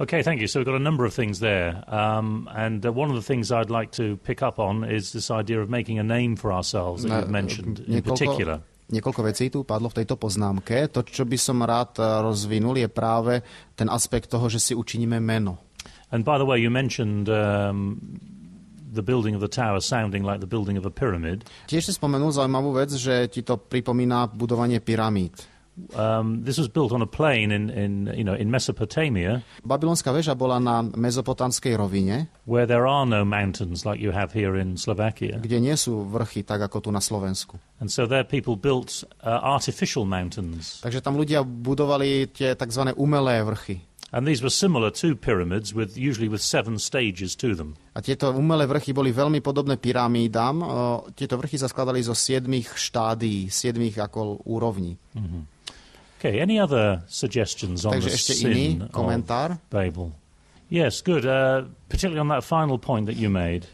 Okay, thank you. So we've got a number of things there. And one of the things I'd like to pick up on is this idea of making a name for ourselves that you've mentioned in particular. Niekoľko vecí tu padlo v tejto poznámke. To, čo by som rád rozvinul, je práve ten aspekt toho, že si učiníme meno. And by the way, you mentioned the building of the tower sounding like the building of a pyramid. Tiež si spomenul zaujímavú vec, že ti to pripomína budovanie pyramíd. This was built on a plain in Mesopotamia. Babylonská väža bola na mezopotamskej rovine, where there are no mountains like you have here in Slovakia. kde nie sú vrchy tak ako tu na Slovensku. And so there people built artificial mountains. Takže tam ľudia budovali tie tzv. Umelé vrchy. And these were similar to pyramids, usually with 7 stages to them. A tieto umelé vrchy boli veľmi podobné pyramídám. Tieto vrchy sa skladali zo 7 štádií, 7 ako úrovní. Mm-hmm. Okay, any other suggestions on the sin komentár? Of Babel? Yes, good. Particularly on that final point that you made.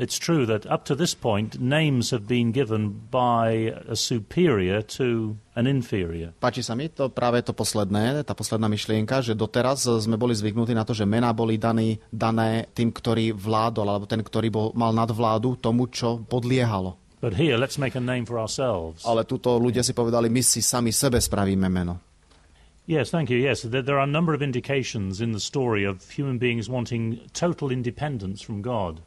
It's true that up to this point, names have been given by a superior to an inferior. Páči sa mi to práve to posledné, tá posledná myšlienka, že doteraz sme boli zvyknutí na to, že mená boli dané tým, ktorý vládol, alebo ten, ktorý mal nadvládu tomu, čo podliehalo. But here, let's make a name for ourselves. Ale tuto ľudia si povedali, my si sami sebe spravíme meno. Yes, thank you. Yes, there are a number of indications in the story of human beings wanting total independence from God.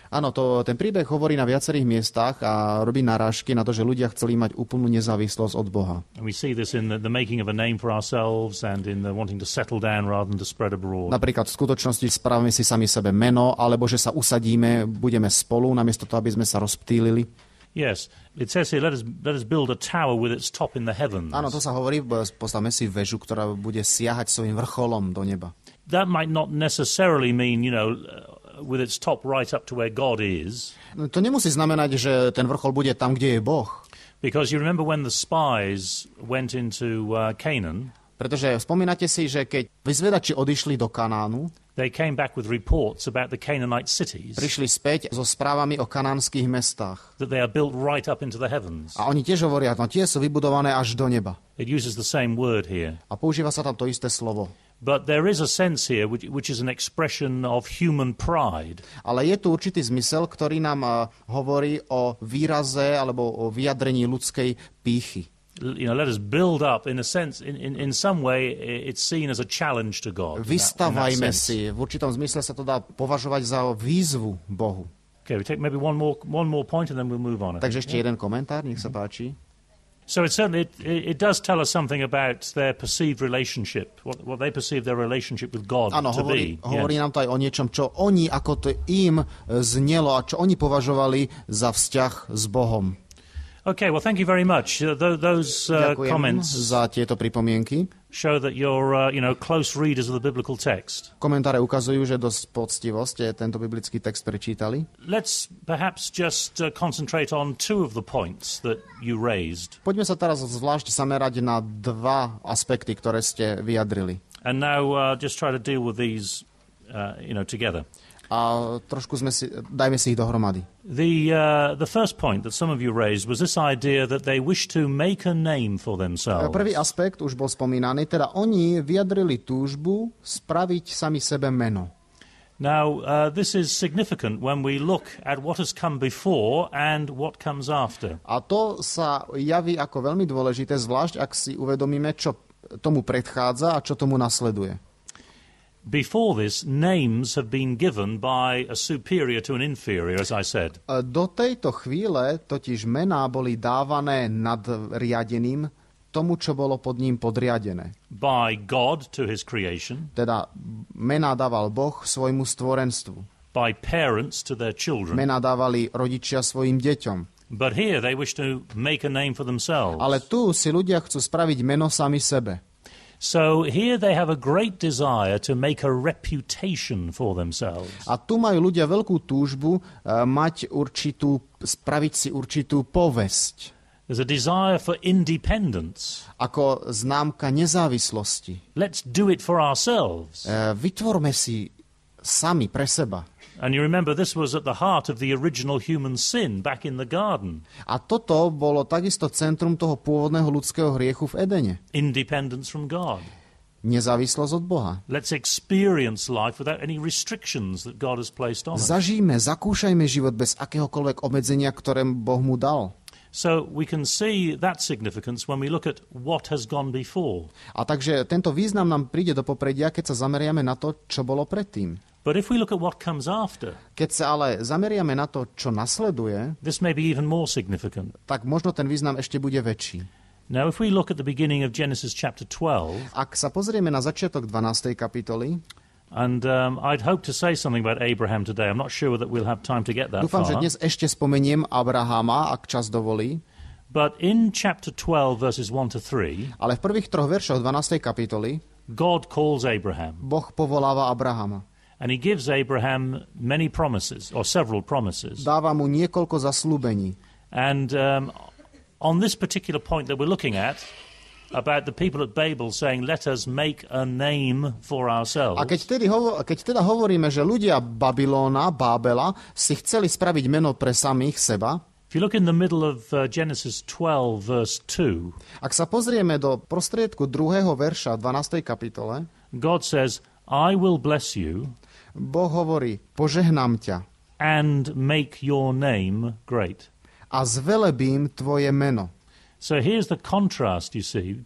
Áno, ten príbeh hovorí na viacerých miestach a robí narážky na to, že ľudia chceli mať úplnú nezávislosť od Boha. And we see this in the making of a name for ourselves and in the wanting to settle down rather than to spread abroad. Napríklad v skutočnosti spravíme si sami sebe meno, alebo že sa usadíme, budeme spolu, namiesto toho, aby sme sa rozptýlili. Yes, it says here, let us build a tower with its top in the heavens. Áno, to sa hovorí, postavme si väžu, ktorá bude siahať svojím vrcholom do neba. That might not necessarily mean, with its top right up to where God is. To nemusí znamenať, že ten vrchol bude tam, kde je Boh. Because you remember when the spies went into Canaan. Pretože spomínate si, že keď vyzvedači odišli do Kanánu, they came back with reports about the Canaanite cities. Prišli späť so správami o kanánskych mestách. That they are built right up into the heavens. A oni tiež hovoria, tie sú vybudované až do neba. It uses the same word here. A používa sa tam to isté slovo. But there is a sense here which is an expression of human pride. Ale je tu určitý zmysel, ktorý nám hovorí o výraze alebo o vyjadrení ľudskej pýchy. Let us build up in a sense in some way it's seen as a challenge to God. Vystavajme si, v určitom zmysle sa to dá považovať za výzvu Bohu. Okay, we take maybe one more point and then we'll move on. Takže ešte jeden komentár, nech sa páči. So it does tell us something about their perceived relationship, what they perceive their relationship with God to be. Hovorí nám to aj o niečom, čo oni, ako to im znelo a čo oni považovali za vzťah s Bohom. Okay, well, thank you very much. Those comments za tieto pripomienky show that you're, close readers of the biblical text. Komentáre ukazujú, že dosť poctivo ste tento biblický text prečítali. Let's perhaps just concentrate on 2 of the points that you raised. Poďme sa teraz zvlášť zamerať na 2 aspekty, ktoré ste vyjadrili. And now just try to deal with these, together. A trošku dajme si ich dohromady. The first point that some of you raised was this idea that they wish to make a name for themselves. Prvý aspekt už bol spomínaný, teda oni vyjadrili túžbu spraviť sami sebe meno. Now, this is significant when we look at what has come before and what comes after. A to sa javí ako veľmi dôležité, zvlášť ak si uvedomíme, čo tomu predchádza a čo tomu nasleduje. Before this, names have been given by a superior to an inferior, as I said. Do tejto chvíle totiž mená boli dávané nadriadeným tomu, čo bolo pod ním podriadené. By God to his creation. Teda mená dával Boh svojmu stvorenstvu. By parents to their children. Mená dávali rodičia svojim deťom. But here they wish to make a name for themselves. Ale tu si ľudia chcú spraviť meno sami sebe. So here they have a great desire to make a reputation for themselves. A tu majú ľudia veľkú túžbu spraviť si určitú povesť. There's a desire for independence. Ako známka nezávislosti. Let's do it for ourselves. Vytvorme si sami pre seba. And you remember this was at the heart of the original human sin back in the garden. A toto bolo takisto centrum toho pôvodného ľudského hriechu v Edene. Independence from God. nezávislosť od Boha. Let's experience life without any restrictions that God has placed on us. Zažijme, zakúšajme život bez akéhokoľvek obmedzenia, ktoré Boh mu dal. So we can see that significance when we look at what has gone before. A takže tento význam nám príde do popredia, keď sa zameriame na to, čo bolo predtým. But if we look at what comes after, Keď sa ale zameriame na to, čo nasleduje, this may be even more significant. tak možno ten význam ešte bude väčší. Now, if we look at the beginning of Genesis chapter 12, Ak sa pozrieme na začiatok 12. kapitoly, and I'd hope to say something about Abraham today. I'm not sure that we'll have time to get that dúfam, far. že dnes ešte spomeniem Abrahama, ak čas dovolí, But in chapter 12, verses 1 to 3, ale v prvých 3 veršoch 12. kapitoly God calls Abraham, Boh povoláva Abrahama. and he gives Abraham many promises, or several promises. Dáva mu niekoľko zasľúbení. And on this particular point that we're looking at, about the people at Babel saying, let us make a name for ourselves. A keď teda hovoríme, že ľudia Babylóna, Bábela, si chceli spraviť meno pre samých seba, If you look in the middle of Genesis 12, verse 2, ak sa pozrieme do prostriedku 2. verša 12. kapitole, God says, I will bless you Boh hovorí, požehnám ťa and make your name great. a zvelebím tvoje meno. So here's the contrast, you see,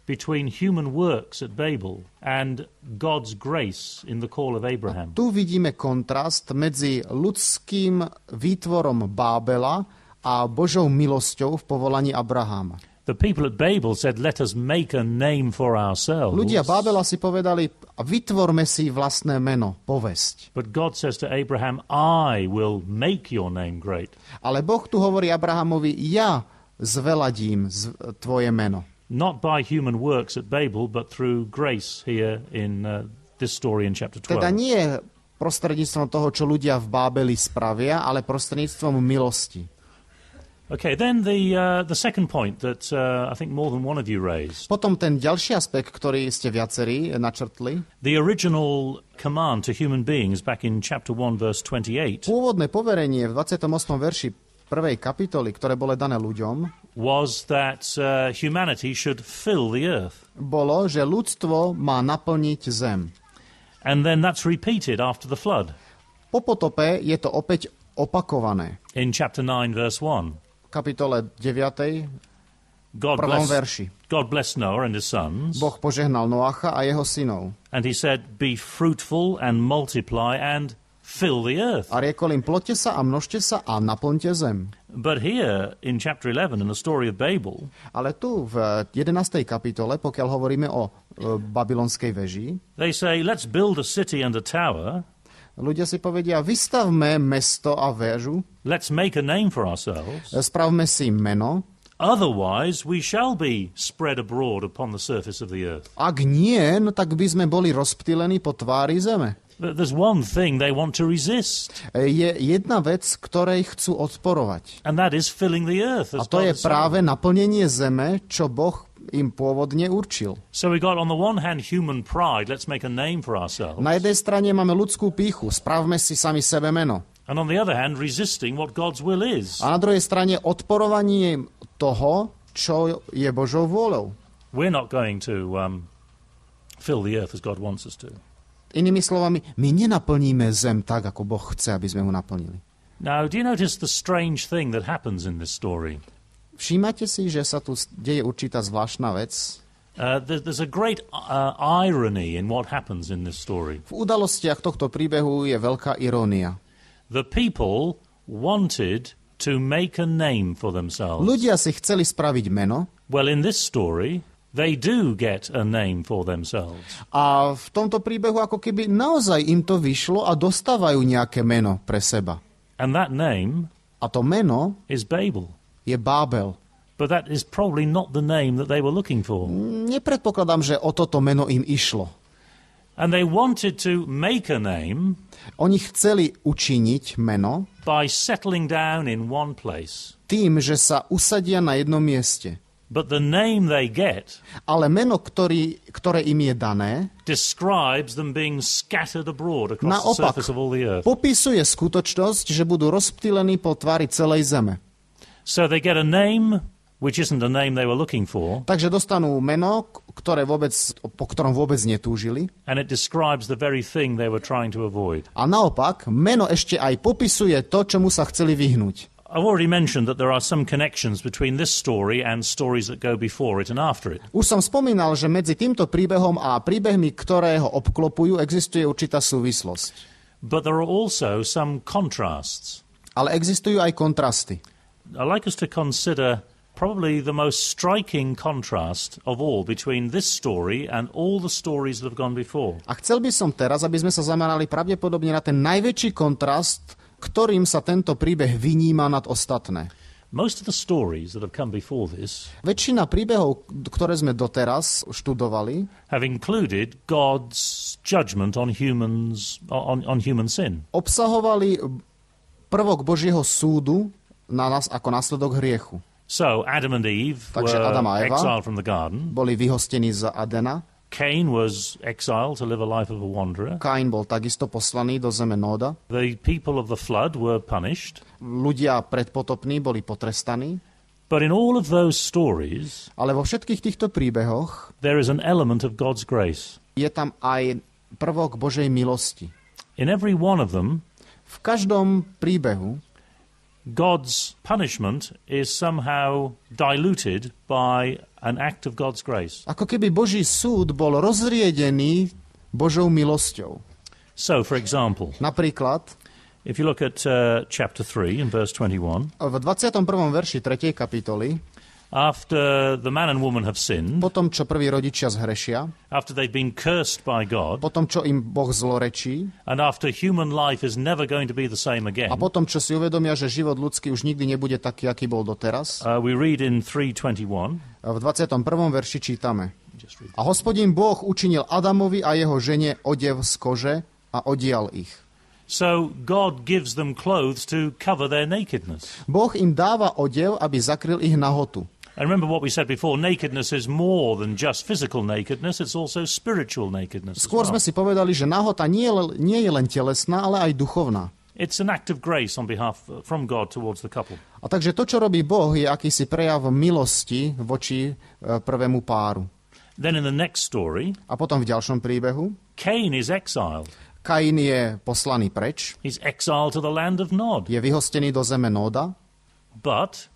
between human works at Babel and God's grace in the call of Abraham. Tu vidíme kontrast medzi ľudským výtvorom Bábela a Božou milosťou v povolaní Abraháma. The people at Babel said, let us make a name for ourselves. Ľudia Bábela si povedali, vytvorme si vlastné meno, povesť. But God says to Abraham, I will make your name great. Ale Boh tu hovorí Abrahamovi, ja zveladím tvoje meno. Not by human works at Babel, but through grace here in this story in chapter 12. Teda nie prostredníctvom toho, čo ľudia v Bábeli spravia, ale prostredníctvom milosti. Okay, then the second point that I think more than one of you raised. Potom ten ďalší aspekt, ktorý ste viacerí načrtli. The original command to human beings back in chapter 1, verse 28. Pôvodné poverenie v 28. verši 1. kapitoly, ktoré bolo dané ľuďom, was that humanity should fill the earth. bolo, že ľudstvo má naplniť zem. And then that's repeated after the flood. Po potope je to opäť opakované. In chapter 9, verse 1. V kapitole 9. prvom verši. God blessed Noah and his sons. Boh požehnal Noacha a jeho synov. And he said, be fruitful and multiply and fill the earth. A riekol im, ploďte sa a množte sa a naplňte zem. But here in chapter 11 in the story of Babel, ale tu v 11. kapitole, pokiaľ hovoríme o babylonskej veži, they say, let's build a city and a tower. Ľudia si povedia, vystavme mesto a väžu, let's make a name for ourselves. Spravme si meno, otherwise we shall be spread abroad upon the surface of the earth. Ak nie, no tak by sme boli rozptýlení po tvári zeme. There's one thing they want to resist. Je jedna vec, ktorej chcú odporovať. And that is filling the earth. A to je práve naplnenie zeme, čo Boh im pôvodne určil. So we got on the one hand human pride, let's make a name for ourselves. Na jednej strane máme ľudskú pýchu, spravme si sami sebe meno. And on the other hand resisting what God's will is. A na druhej strane odporovanie toho, čo je Božou vôľou. We're not going to fill the earth as God wants us to. Inými slovami, my nenaplníme zem tak, ako Boh chce, aby sme ho naplnili. Now, do you notice the strange thing that happens in this story? Všímate si, že sa tu deje určitá zvláštna vec? There's a great irony in what happens in this story. V udalostiach tohto príbehu je veľká irónia. The people wanted to make a name for themselves. Ľudia si chceli spraviť meno. Well, in this story, they do get a name for themselves. A v tomto príbehu ako keby naozaj im to vyšlo a dostávajú nejaké meno pre seba. And that name a to meno is Babel. Je Bábel. But that is probably not the name that they were looking for. Nepredpokladám, že o toto meno im išlo. And they wanted to make a name. Oni chceli učiniť meno by settling down in one place. Tým, že sa usadia na jednom mieste. But the name they get, ale meno, ktoré im je dané, describes them being scattered abroad across the surface of all the earth. Popisuje skutočnosť, že budú rozptýlení po tvári celej zeme. So they get a name which isn't the name they were looking for. Takže dostanú meno, po ktorom vôbec netúžili. And it describes the very thing they were trying to avoid. A naopak, meno ešte aj popisuje to, čomu sa chceli vyhnúť. I've already mentioned that there are some connections between this story and stories that go before it and after it. Už som spomínal, že medzi týmto príbehom a príbehmi, ktoré ho obklopujú, existuje určitá súvislosť. But there are also some contrasts. Ale existujú aj kontrasty. I'd like us to consider probably the most striking contrast of all between this story and all the stories that have gone before. A chcel by som teraz, aby sme sa zamerali pravdepodobne na ten najväčší kontrast, ktorým sa tento príbeh vyníma nad ostatné. Most of the stories that have come before this Väčšina príbehov, ktoré sme doteraz študovali, have included God's judgment on humans, on human sin. Obsahovali prvok Božieho súdu na nás ako následok hriechu. So Adam and Eve Takže were Adam a Eva exiled from the garden. boli vyhostení z Adena. Cain was exiled to live a life of a wanderer. Kain bol takisto poslaný do zeme Nóda. The people of the flood were punished. Ľudia predpotopní boli potrestaní. But in all of those stories, Ale vo všetkých týchto príbehoch there is an element of God's grace. je tam aj prvok Božej milosti. In every one of them, V každom príbehu God's punishment is somehow diluted by an act of God's grace. ako keby Boží súd bol rozriedený Božou milosťou. So, for example, Napríklad if you look at chapter 3 and verse 21, v 21. verši 3. kapitoly, after the man and woman have sinned, potom čo prví rodičia zhrešia, after they've been cursed by God, potom čo im Boh zlorečí and after human life is never going to be the same again, a potom čo si uvedomia, že život ľudský už nikdy nebude taký, aký bol doteraz, we read in 3:21, v 21. verši čítame: A Hospodin Boh učinil Adamovi a jeho žene odev z kože a odial ich. so God gives them clothes to cover their nakedness. Boh im dáva odev, aby zakryl ich nahotu. And remember what we said before, nakedness is more than just physical nakedness, it's also spiritual nakedness. Skôr sme si povedali, že nahota nie je len telesná, ale aj duchovná. It's an act of grace on behalf from God towards the couple. A takže to, čo robí Boh, je akýsi prejav milosti voči prvému páru. Then in the next story, A potom v ďalšom príbehu Cain is exiled. Kain je poslaný preč, He's exiled to the land of Nod. je vyhostený do zeme Nóda, But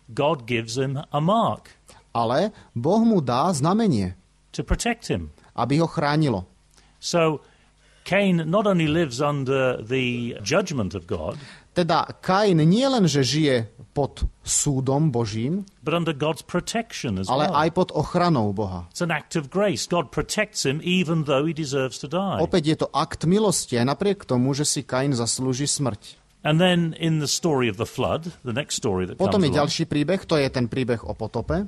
God gives him a mark ale Boh mu dá znamenie, to protect him. aby ho chránilo. So Cain not only lives under the judgment of God, Teda Kain nie len, že žije pod súdom Božím, but under God's protection as ale well. aj pod ochranou Boha. It's an act of grace. God protects him even though he deserves to die. Opäť je to akt milosti, aj napriek tomu, že si Kain zaslúži smrť. And then in the story of the flood, the next story that Potom comes je along, ďalší príbeh, to je ten príbeh o potope.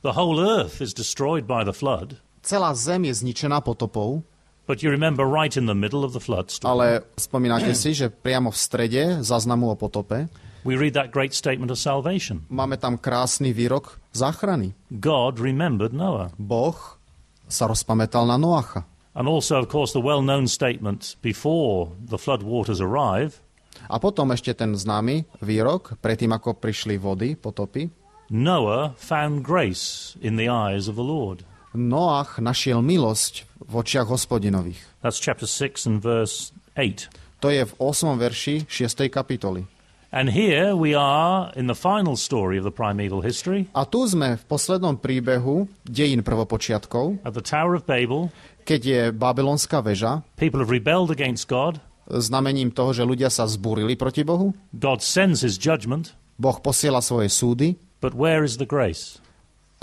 the whole earth is destroyed by the flood. Celá zem je zničená potopou, But you remember right in the middle of the flood story, ale spomínate si, že priamo v strede záznamu o potope we read that great statement of salvation. máme tam krásny výrok záchrany. God remembered Noah. Boh sa rozpamätal na Noacha. And also, of course, the well-known statement before the flood waters arrive, A potom ešte ten známy výrok, predtým ako prišli vody, potopy. Noah found grace in the eyes of the Lord. Noach našiel milosť v očiach Hospodinových. That's chapter 6 and verse 8. To je v 8. verši 6. kapitoly. And here we are in the final story of the primeval history, A tu sme v poslednom príbehu dejín prvopočiatkov, at the Tower of Babel. keď je babylonská väža, People have rebelled against God. znamením toho, že ľudia sa zbúrili proti Bohu. God sends his judgment, Boh posiela svoje súdy, but where is the grace?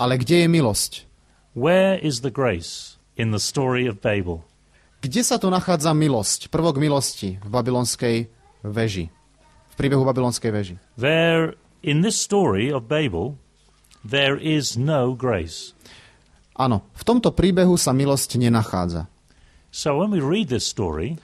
ale kde je milosť? Where is the grace in the story of Babel? Kde sa tu nachádza milosť, prvok milosti v babylonskej väži? V príbehu babylonskej väži. There, in this story of Babel, there is no grace. Áno, v tomto príbehu sa milosť nenachádza. So when we read this story,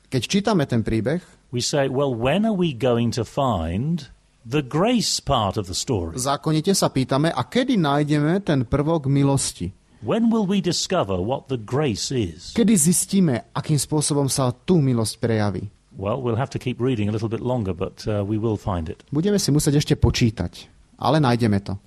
Keď čítame ten príbeh, we say, well, when are we going to find the grace part of the story? zákonite sa pýtame, a kedy nájdeme ten prvok milosti? When will we discover what the grace is? Kedy zistíme, akým spôsobom sa tú milosť prejaví? Well, we'll have to keep reading a little bit longer, but we will find it. Budeme si musieť ešte počítať, ale nájdeme to.